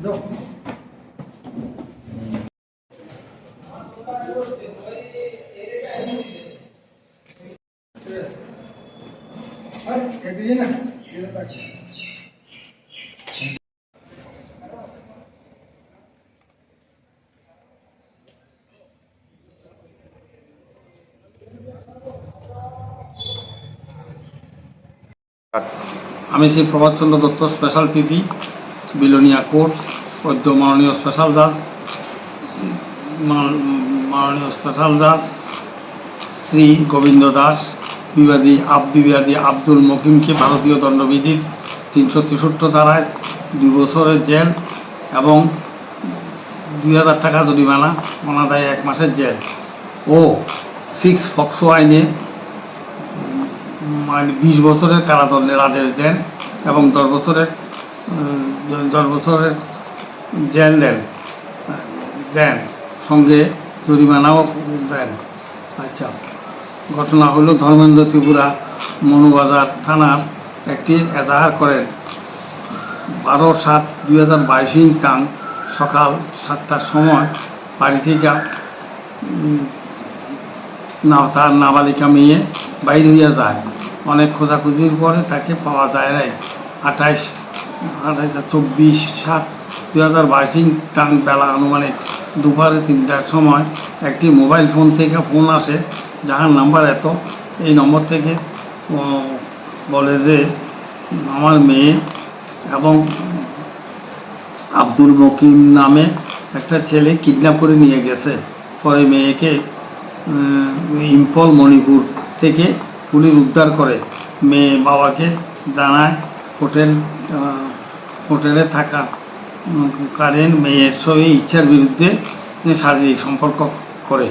আমি Shri Prabhatchandra Dutta, special PP, Belonia court, সদ্য মাননীয় স্পেশাল জাজ শ্রী গোবিন্দ দাস বিবাদী আব্দুল মকিমকে ভারতীয় দণ্ডবিধির 363 ধারায় 2 বছরের জেল এবং 2000 টাকা জরিমানা, অনাদায়ে 1 মাসের জেল ও 6 পক্সো আইনে 20 বছরের কারাদণ্ডের আদেশ দেন এবং 10 বছরের জেল দেন সঙ্গে জরিমানাও দেন। আচ্ছা, ঘটনা হলো ধর্মেন্দ্র ত্রিপুরা মনুবাজার থানার একটি এজাহার করেন 12/7/2022 তাং সকাল 7টার সময় বাড়ি থেকে তার নাবালিকা মেয়ে বাইর হইয়া যায়। অনেক খোঁজাখুঁজির পরে তাকে পাওয়া যায় নাই। 24/7/2022 তাং বেলা আনুমানিক দুপুরে 3টার সময় একটি মোবাইল ফোন থেকে ফোন আসে, যাহার নাম্বার এই নম্বর থেকে বলে যে আমার মেয়ে এবং আব্দুল মকিম নামে একটা ছেলে কিডন্যাপ করে নিয়ে গেছে। পরে মেয়েকে ইম্ফল মণিপুর থেকে পুলিশ উদ্ধার করে। মেয়ে বাবাকে জানায় হোটেলে থাকা কারেন মেয়ের সঙ্গে ইচ্ছার বিরুদ্ধে শারীরিক সম্পর্ক করে।